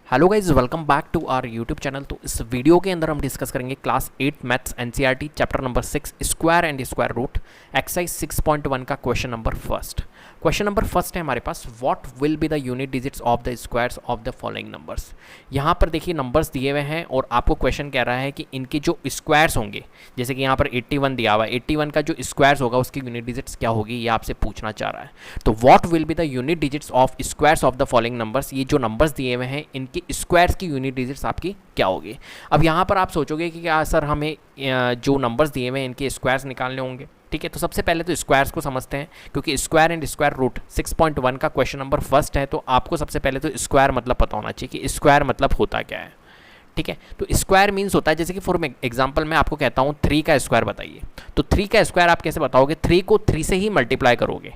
Hello guys, welcome back to our YouTube channel. तो इस video के अंदर हम डिस्कस करेंगे class 8 maths NCERT chapter number 6 square and square root exercise 6.1 का question number first. Question number first है हमारे पास, what will be the unit digits of the squares of the following numbers. यहाँ पर देखिए नंबर्स दिए हुए हैं और आपको क्वेश्चन कह रहा है कि इनके जो स्क्वायर्स होंगे, जैसे कि यहाँ पर 81 दिया हुआ है, 81 का जो स्क्वायर्स होगा उसकी यूनिट डिजिट्स क्या होगी, ये आपसे पूछना चाह रहा है। तो what will be the unit digits of squares of the following numbers, ये जो नंबर्स दिए हुए हैं इनके स्क्वायर्स की यूनिट डिजिट्स आपकी क्या होगी। अब यहाँ पर आप सोचोगे कि क्या सर हमें जो नंबर्स दिए हुए हैं इनके स्क्वायर्स निकालने होंगे। ठीक है, तो सबसे पहले तो स्क्वायर्स को समझते हैं, क्योंकि स्क्वायर एंड स्क्वायर रूट 6.1 का क्वेश्चन नंबर फर्स्ट है। तो आपको सबसे पहले तो स्क्वायर मतलब पता होना चाहिए कि स्क्वायर मतलब होता क्या है। ठीक है, तो स्क्वायर मीन्स होता है, जैसे कि फॉर एग्जांपल मैं आपको कहता हूँ 3 का स्क्वायर बताइए, तो 3 का स्क्वायर आप कैसे बताओगे, 3 को 3 से ही मल्टीप्लाई करोगे।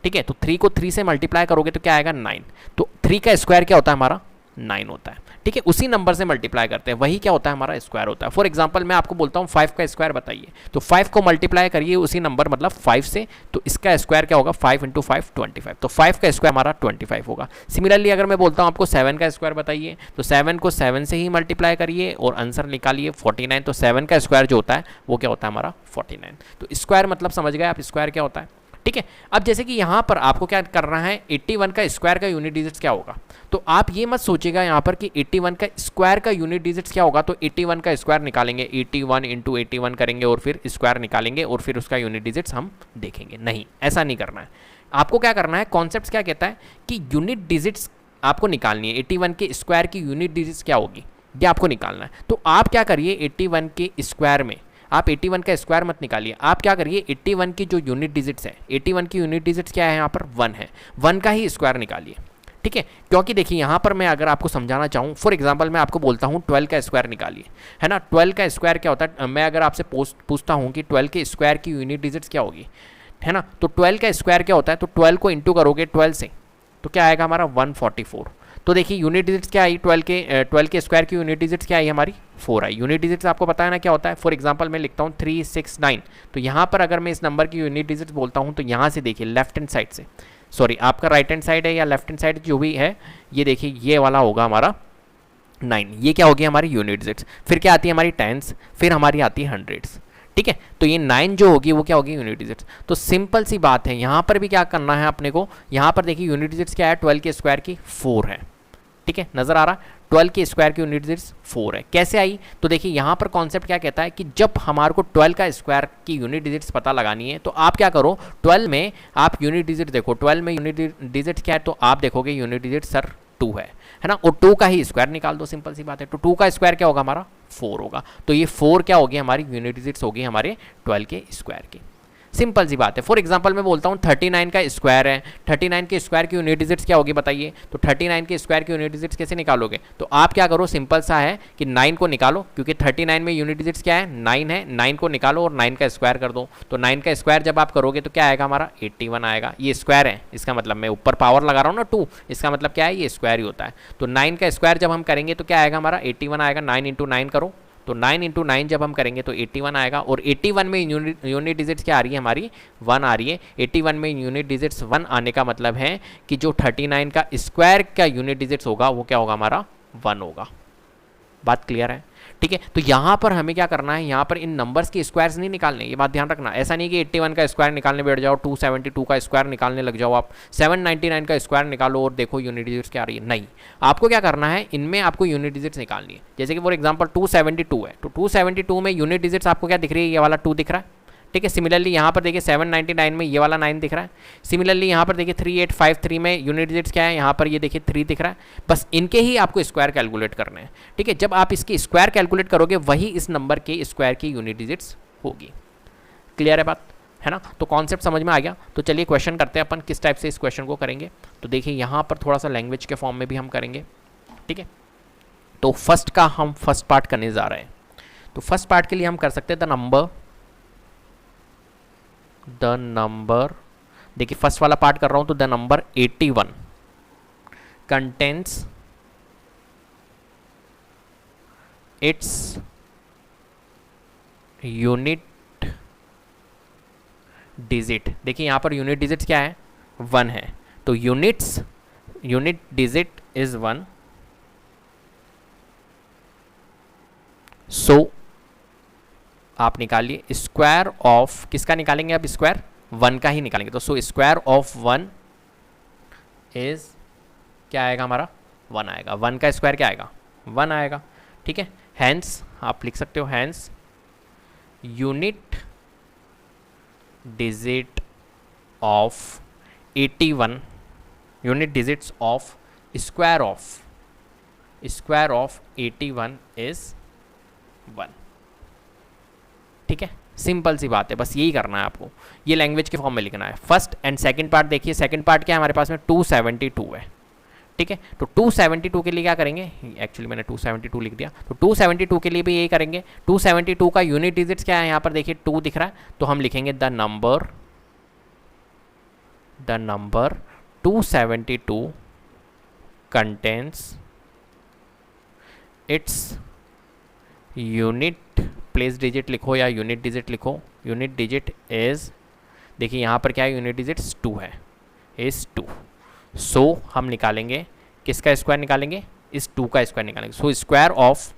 ठीक है, तो 3 को 3 से मल्टीप्लाई करोगे तो क्या आएगा 9। तो 3 का स्क्वायर क्या होता है हमारा 9 होता है। ठीक है, उसी नंबर से मल्टीप्लाई करते हैं, वही क्या होता है हमारा स्क्वायर होता है। फॉर एग्जांपल मैं आपको बोलता हूँ 5 का स्क्वायर बताइए, तो 5 को मल्टीप्लाई करिए उसी नंबर मतलब 5 से, तो इसका स्क्वायर क्या होगा 5 × 5 25, तो 5 का स्क्वायर हमारा 25 होगा। सिमिलरली अगर मैं बोलता हूँ आपको 7 का स्क्वायर बताइए, तो 7 को 7 से ही मल्टीप्लाई करिए और आंसर निकालिए 49, तो 7 का स्क्वायर जो होता है वो क्या होता है हमारा 49। तो स्क्वायर मतलब समझ गए आप स्क्वायर क्या होता है। ठीक है, अब जैसे कि यहाँ पर आपको क्या करना है, 81 का स्क्वायर का यूनिट डिजिट्स क्या होगा। तो आप ये मत सोचिएगा यहाँ पर कि 81 का स्क्वायर का यूनिट डिजिट्स क्या होगा, तो 81 का स्क्वायर निकालेंगे, 81 × 81 करेंगे और फिर स्क्वायर निकालेंगे और फिर उसका यूनिट डिजिट्स हम देखेंगे। नहीं, ऐसा नहीं करना है। आपको क्या करना है, कॉन्सेप्ट क्या कहता है कि यूनिट डिजिट्स आपको निकालनी है, 81 के स्क्वायर की यूनिट डिजिट्स क्या होगी ये आपको निकालना है। तो आप क्या करिए, 81 के स्क्वायर में आप 81 का स्क्वायर मत निकालिए, आप क्या करिए 81 की जो यूनिट डिजिट्स है, 81 की यूनिट डिजिट्स क्या है यहाँ पर 1 है, 1 का ही स्क्वायर निकालिए। ठीक है, क्योंकि देखिए यहाँ पर मैं अगर आपको समझाना चाहूँ, फॉर एग्जांपल मैं आपको बोलता हूँ 12 का स्क्वायर निकालिए, है ना। 12 का स्क्वायर क्या होता है, मैं अगर आपसे पूछता हूँ कि 12 के स्क्वायर की यूनिट डिजिट्स क्या होगी, है ना, तो 12 का स्क्वायर क्या होता है, तो 12 को इंटू करोगे 12 से, तो क्या आएगा हमारा 144। तो देखिए यूनिट डिजिट्स क्या आई, 12 के स्क्वायर की यूनिट डिजिट्स क्या आई हमारी 4 आई। यूनिट डिजिट्स आपको पता है ना क्या होता है। फॉर एग्जांपल मैं लिखता हूँ 369, तो यहाँ पर अगर मैं इस नंबर की यूनिट डिजिट्स बोलता हूँ तो यहाँ से देखिए लेफ्ट हैंड साइड से, सॉरी आपका राइट हैंड साइड है या लेफ्ट हैंड साइड जो भी है, ये देखिए ये वाला होगा हमारा 9, ये क्या होगी हमारी यूनिट डिजिट्स। फिर क्या आती है हमारी टेंस, फिर हमारी आती है हंड्रेड्स। ठीक है, तो ये 9 जो होगी वो क्या होगी यूनिट डिजिट्स। तो सिंपल सी बात है, यहाँ पर भी क्या करना है अपने को, यहाँ पर देखिए यूनिट डिजिट्स क्या है 12 के स्क्वायर की 4 है। ठीक है, नजर आ रहा है, 12 के स्क्वायर की यूनिट डिजिट्स 4 है। कैसे आई, तो देखिए यहाँ पर कॉन्सेप्ट क्या कहता है कि जब हमारे को 12 का स्क्वायर की यूनिट डिजिट्स पता लगानी है, तो आप क्या करो 12 में आप यूनिट डिजिट देखो, 12 में यूनिट डिजिट क्या है, तो आप देखोगे यूनिट डिजिट सर 2 है ना, और 2 का ही स्क्वायर निकाल दो, सिंपल सी बात है। तो 2 का स्क्वायर क्या होगा हमारा 4 होगा, तो ये 4 क्या होगी हमारी यूनिट डिजिट्स होगी हमारे 12 के स्क्वायर की। सिंपल सी बात है। फॉर एग्जांपल मैं बोलता हूँ 39 का स्क्वायर है, 39 के स्क्वायर की यूनिट डिजिट्स क्या होगी बताइए, तो 39 के स्क्वायर की यूनिट डिजिट्स कैसे निकालोगे, तो आप क्या करो, सिंपल सा है कि 9 को निकालो, क्योंकि 39 में यूनिट डिजिट्स क्या है 9 है, 9 को निकालो और 9 का स्क्वायर कर दो। तो 9 का स्क्वायर जब आप करोगे तो क्या आएगा हमारा 81 आएगा। ये स्क्वायर है, इसका मतलब मैं ऊपर पावर लगा रहा हूँ ना 2, इसका मतलब क्या है ये स्क्वायर ही होता है। तो 9 का स्क्वायर जब हम करेंगे तो क्या आएगा हमारा 81 आएगा। 9 × 9 करो, तो 9 × 9 जब हम करेंगे तो 81 आएगा, और 81 में यूनिट डिजिट्स क्या आ रही है हमारी 1 आ रही है। 81 में यूनिट डिजिट्स 1 आने का मतलब है कि जो 39 का स्क्वायर का यूनिट डिजिट्स होगा वो क्या होगा हमारा 1 होगा। बात क्लियर है। ठीक है, तो यहाँ पर हमें क्या करना है, यहाँ पर इन नंबर्स के स्क्वायर्स नहीं निकालने, ये बात ध्यान रखना। ऐसा नहीं कि 81 का स्क्वायर निकालने बैठ जाओ, 272 का स्क्वायर निकालने लग जाओ, आप 799 का स्क्वायर निकालो और देखो यूनिट डिजिट्स क्या आ रही है। नहीं, आपको क्या करना है, इनमें आपको यूनिट डिजिट्स निकालनी है। जैसे कि फॉर एग्जांपल 272 है, तो 272 में यूनिट डिजिट्स आपको क्या दिख रही है, ये वाला 2 दिख रहा है। ठीक है, सिमिलरली यहाँ पर देखिए 799 में ये वाला 9 दिख रहा है। सिमिलरली यहाँ पर देखिए 3853 में यूनिट डिजिट्स क्या है, यहाँ पर ये देखिए 3 दिख रहा है। बस इनके ही आपको स्क्वायर कैलकुलेट करने हैं। ठीक है, जब आप इसकी स्क्वायर कैलकुलेट करोगे वही इस नंबर के स्क्वायर की यूनिट डिजिट्स होगी। क्लियर है बात, है ना। तो कॉन्सेप्ट समझ में आ गया। तो चलिए क्वेश्चन करते हैं अपन किस टाइप से इस क्वेश्चन को करेंगे। तो देखिए यहाँ पर थोड़ा सा लैंग्वेज के फॉर्म में भी हम करेंगे। ठीक है, तो फर्स्ट का हम फर्स्ट पार्ट करने जा रहे हैं। तो फर्स्ट पार्ट के लिए हम कर सकते हैं द नंबर, देखिए फर्स्ट वाला पार्ट कर रहा हूं, तो the number 81 contents it's unit digit. देखिए यहां पर यूनिट डिजिट क्या है 1 है, तो यूनिट डिजिट इज 1 सो आप निकालिए स्क्वायर ऑफ किसका निकालेंगे, अब स्क्वायर 1 का ही निकालेंगे। तो सो स्क्वायर ऑफ 1 इज क्या आएगा हमारा, 1 आएगा। 1 का स्क्वायर क्या आएगा, 1 आएगा। ठीक है, हैंस आप लिख सकते हो, hence unit digit of 81, unit digits of square of 81 is 1। ठीक है, सिंपल सी बात है, बस यही करना है आपको, ये लैंग्वेज के फॉर्म में लिखना है। फर्स्ट एंड सेकंड पार्ट देखिए, सेकंड पार्ट क्या है हमारे पास में 272 है। ठीक है, तो 272 के लिए क्या करेंगे, एक्चुअली मैंने 272 लिख दिया, तो 272 के लिए भी यही करेंगे। 272 का यूनिट डिजिट्स क्या है, यहाँ पर देखिए 2 दिख रहा है, तो हम लिखेंगे the number 272 contents its unit place digit लिखो या यूनिट डिजिट लिखो, यूनिट डिजिट इज, देखिए यहाँ पर क्या है, यूनिट डिजिट्स 2 है, इज 2। सो हम निकालेंगे किसका स्क्वायर निकालेंगे, इस 2 का स्क्वायर निकालेंगे। सो स्क्वायर ऑफ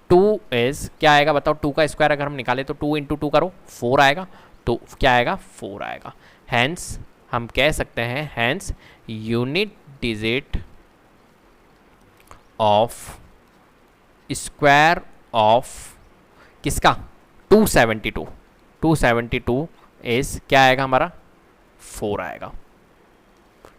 2 इज क्या आएगा बताओ, 2 का स्क्वायर अगर हम निकालें तो 2 × 2 करो 4 आएगा, तो क्या आएगा 4 आएगा। हैंस हम कह सकते हैं, hence unit digit of square of किसका 272 इज क्या आएगा हमारा 4 आएगा।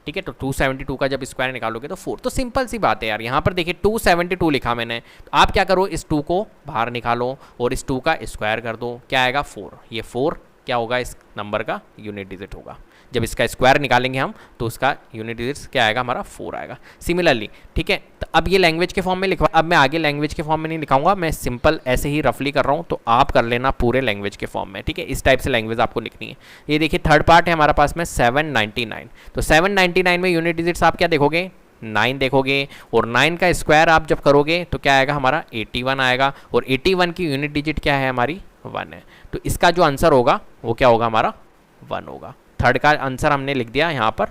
ठीक है, तो 272 का जब स्क्वायर निकालोगे तो 4। तो सिंपल सी बात है यार, यहाँ पर देखिए 272 लिखा मैंने, तो आप क्या करो, इस 2 को बाहर निकालो और इस 2 का स्क्वायर कर दो, क्या आएगा 4। ये 4 क्या होगा, इस नंबर का यूनिट डिजिट होगा। जब इसका स्क्वायर निकालेंगे हम तो उसका यूनिट डिजिट्स क्या आएगा हमारा 4 आएगा। सिमिलरली ठीक है, तो अब ये लैंग्वेज के फॉर्म में लिखवा, अब मैं आगे लैंग्वेज के फॉर्म में नहीं लिखाऊंगा, मैं सिंपल ऐसे ही रफली कर रहा हूँ, तो आप कर लेना पूरे लैंग्वेज के फॉर्म में। ठीक है, इस टाइप से लैंग्वेज आपको लिखनी है। ये देखिए थर्ड पार्ट है हमारे पास में 799, तो 799 में यूनिट डिजिट्स आप क्या देखोगे, 9 देखोगे, और 9 का स्क्वायर आप जब करोगे तो क्या आएगा हमारा 81 आएगा, और 81 की यूनिट डिजिट क्या है हमारी 1 है। तो इसका जो आंसर होगा वो क्या होगा हमारा 1 होगा। थर्ड का आंसर हमने लिख दिया यहाँ पर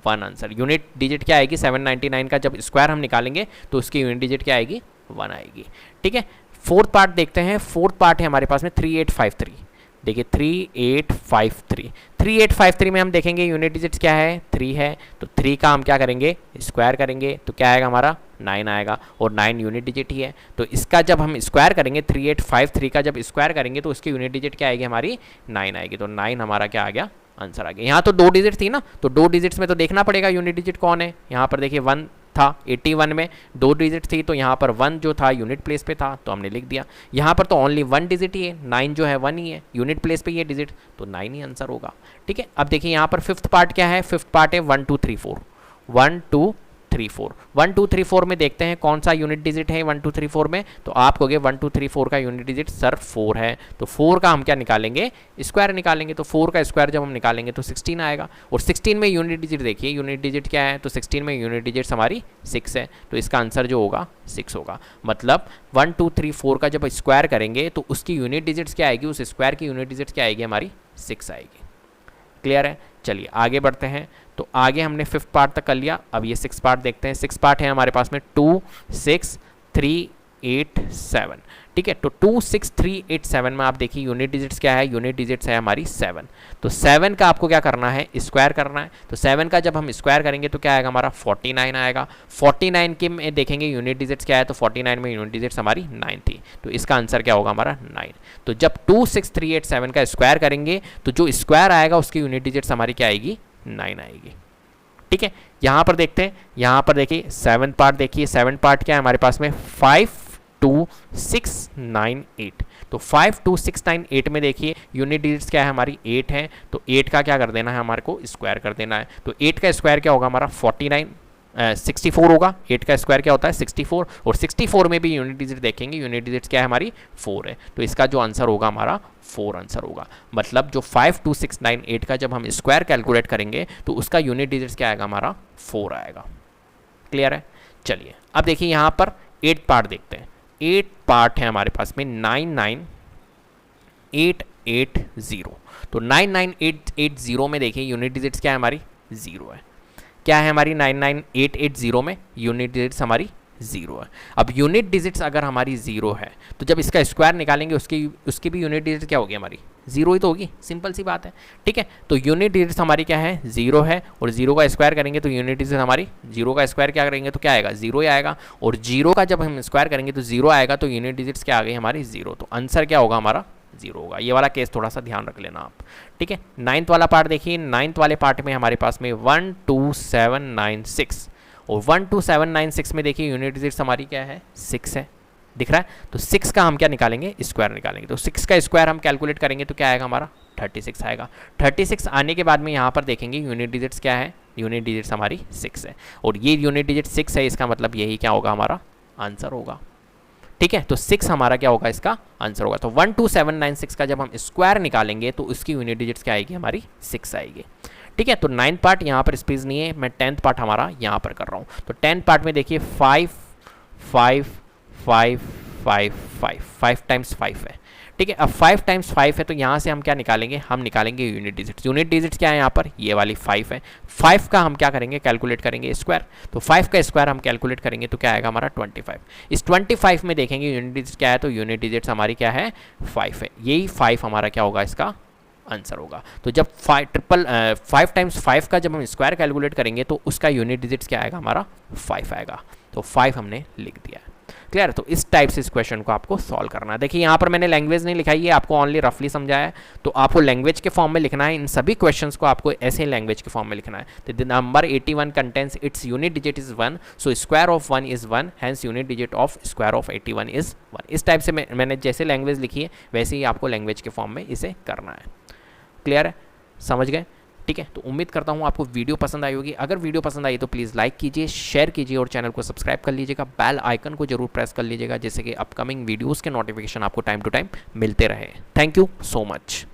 1 आंसर। यूनिट डिजिट क्या आएगी 799 का जब स्क्वायर हम निकालेंगे तो उसकी यूनिट डिजिट क्या आएगी 1 आएगी। ठीक है, फोर्थ पार्ट देखते हैं। फोर्थ पार्ट है हमारे पास में 3853। देखिए 3853 में हम देखेंगे यूनिट डिजिट्स क्या है 3 है, तो 3 का हम क्या करेंगे स्क्वायर करेंगे, तो क्या आएगा हमारा 9 आएगा, और 9 यूनिट डिजिट ही है। तो इसका जब हम स्क्वायर करेंगे 3853 का जब स्क्वायर करेंगे तो उसकी यूनिट डिजिट क्या आएगी हमारी 9 आएगी। तो 9 हमारा क्या आ गया आंसर आ गया। यहाँ तो 2 डिजिट थी ना, तो 2 डिजिट्स में तो देखना पड़ेगा यूनिट डिजिट कौन है। यहाँ पर देखिए 1 था, 81 में 2 डिजिट थी, तो यहाँ पर 1 जो था यूनिट प्लेस पे था तो हमने लिख दिया। यहाँ पर तो ओनली 1 डिजिट ही है, 9 जो है 1 ही है, यूनिट प्लेस पे ये डिजिट, तो 9 ही आंसर होगा। ठीक है, अब देखिए यहाँ पर फिफ्थ पार्ट क्या है, फिफ्थ पार्ट है 1 2 3 4 1 2 3 4 1 2 3 4 में देखते हैं कौन सा यूनिट डिजिट है 1 2 3 4 में। तो आप कहोगे 1 2 3 4 का यूनिट डिजिट सर 4 है, तो 4 का हम क्या निकालेंगे स्क्वायर निकालेंगे। तो 4 का स्क्वायर जब हम निकालेंगे तो 16 आएगा, और 16 में यूनिट डिजिट देखिए यूनिट डिजिट क्या है, तो 16 में यूनिट डिजिट हमारी 6 है, तो इसका आंसर जो होगा 6 होगा। मतलब 1 2 3 4 का जब स्क्वायर करेंगे तो उसकी यूनिट डिजिट्स क्या आएगी, उस स्क्वायर की यूनिट डिजिट्स क्या आएगी हमारी 6 आएगी। क्लियर है, चलिए आगे बढ़ते हैं। तो आगे हमने फिफ्थ पार्ट तक कर लिया, अब ये 6 पार्ट देखते हैं। 6 पार्ट है हमारे पास में 2 6 3 8 7। ठीक है, तो 2 6 3 8 7 में आप देखिए यूनिट डिजिट्स क्या है, यूनिट डिजिट्स है हमारी 7। तो 7 का आपको क्या करना है स्क्वायर करना है। तो 7 का जब हम स्क्वायर करेंगे तो क्या आएगा हमारा 49 आएगा। 49 के में देखेंगे यूनिट डिजिट्स क्या है, तो 49 में यूनिट डिजिट्स हमारी 9 थी, तो इसका आंसर क्या होगा हमारा 9। तो जब 2 6 3 8 7 का स्क्वायर करेंगे तो जो स्क्वायर आएगा उसकी यूनिट डिजिट्स हमारी क्या आएगी 9 आएगी। ठीक है, यहाँ पर देखते हैं, यहाँ पर देखिए 7 पार्ट देखिए, 7 पार्ट क्या है हमारे पास में 5 2 6 9 8। तो 5 2 6 9 8 में देखिए यूनिट डिजिट्स क्या है हमारी 8 है, तो 8 का क्या कर देना है हमारे को स्क्वायर कर देना है। तो 8 का स्क्वायर क्या होगा हमारा 64 होगा। 8 का स्क्वायर क्या होता है 64, और 64 में भी यूनिट डिजिट देखेंगे यूनिट डिजिट्स क्या है हमारी 4 है, तो इसका जो आंसर होगा हमारा 4 आंसर होगा। मतलब जो 5 2 6 9 8 का जब हम स्क्वायर कैलकुलेट करेंगे तो उसका यूनिट डिजिट्स क्या आएगा हमारा 4 आएगा। क्लियर है, चलिए अब देखिए यहाँ पर 8 पार्ट देखते हैं। 8 पार्ट है हमारे पास में 99880। तो 99880 में देखिए यूनिट डिजिट्स क्या है हमारी 0 है। क्या है हमारी 99880 में यूनिट डिजिट्स हमारी ज़ीरो है। अब यूनिट डिजिट्स अगर हमारी ज़ीरो है तो जब इसका स्क्वायर निकालेंगे उसकी भी यूनिट डिजिट क्या होगी हमारी, ज़ीरो ही तो होगी, सिंपल सी बात है। ठीक है, तो यूनिट डिजिट्स हमारी क्या है, ज़ीरो है, और ज़ीरो का स्क्वायर करेंगे तो यूनिट डिजिट हमारी, जीरो का स्क्वायर क्या करेंगे तो क्या आएगा, ज़ीरो ही आएगा, और जीरो का जब हम स्क्वायर करेंगे तो ज़ीरो आएगा, तो यूनिट डिजिट्स क्या आ गई हमारी, ज़ीरो। तो आंसर क्या होगा हमारा, जीरो होगा। ये वाला केस थोड़ा सा ध्यान रख लेना आप। ठीक है, नाइन्थ वाला पार्ट देखिए, नाइन्थ वाले पार्ट में हमारे पास में 12796 और 12796 में देखिए यूनिट डिजिट्स हमारी क्या है, 6 है, दिख रहा है। तो 6 का हम क्या निकालेंगे, स्क्वायर निकालेंगे। तो 6 का स्क्वायर हम कैलकुलेट करेंगे तो क्या आएगा हमारा, 36 आएगा। 36 आने के बाद में यहाँ पर देखेंगे यूनिट डिजिट्स क्या है, यूनिट डिजिट्स हमारी 6 है, और ये यूनिट डिजिट 6 है, इसका मतलब यही क्या होगा हमारा आंसर होगा। ठीक है, तो 6 हमारा क्या होगा, इसका आंसर होगा। तो 12796 का जब हम स्क्वायर निकालेंगे तो उसकी यूनिट डिजिट्स क्या आएगी हमारी, 6 आएगी। ठीक है, तो 9th पार्ट यहाँ पर स्पेस नहीं है, मैं 10th पार्ट हमारा यहाँ पर कर रहा हूँ। तो 10th पार्ट में देखिए 5 5 5 5 5 5 टाइम्स 5 है। ठीक है, अब 5 टाइम्स 5 है तो यहाँ से हम क्या निकालेंगे, हम निकालेंगे यूनिट डिजिट्स। यूनिट डिजिट्स क्या है यहाँ पर, ये वाली 5 है। 5 का हम क्या करेंगे, कैलकुलेट करेंगे स्क्वायर। तो 5 का स्क्वायर हम कैलकुलेट करेंगे तो क्या आएगा हमारा 25। इस 25 में देखेंगे यूनिट डिजिट्स क्या है, तो यूनिट डिजिट्स हमारी क्या है, 5 है। यही 5 हमारा क्या होगा, इसका आंसर होगा। तो जब 5 टाइम्स 5 का जब हम स्क्वायर कैलकुलेट करेंगे तो उसका यूनिट डिजिट्स क्या आएगा हमारा, 5 आएगा। तो 5 हमने लिख दिया है। क्लियर, तो इस टाइप से इस क्वेश्चन को आपको सॉल्व करना है। देखिए यहाँ पर मैंने लैंग्वेज नहीं लिखाई है, आपको ओनली रफली समझाया है, तो आपको लैंग्वेज के फॉर्म में लिखना है। इन सभी क्वेश्चंस को आपको ऐसे लैंग्वेज के फॉर्म में लिखना है। तो the number 81 contains its unit digit is 1, so square of 1 is 1, hence unit digit of square of 81 is 1। इस टाइप से मैंने जैसे लैंग्वेज लिखी है वैसे ही आपको लैंग्वेज के फॉर्म में इसे करना है। क्लियर है, समझ गए। ठीक है, तो उम्मीद करता हूँ आपको वीडियो पसंद आई होगी। अगर वीडियो पसंद आई तो प्लीज़ लाइक कीजिए, शेयर कीजिए और चैनल को सब्सक्राइब कर लीजिएगा। बेल आइकन को जरूर प्रेस कर लीजिएगा जिससे कि अपकमिंग वीडियोस के नोटिफिकेशन आपको टाइम टू टाइम मिलते रहे। Thank you so much.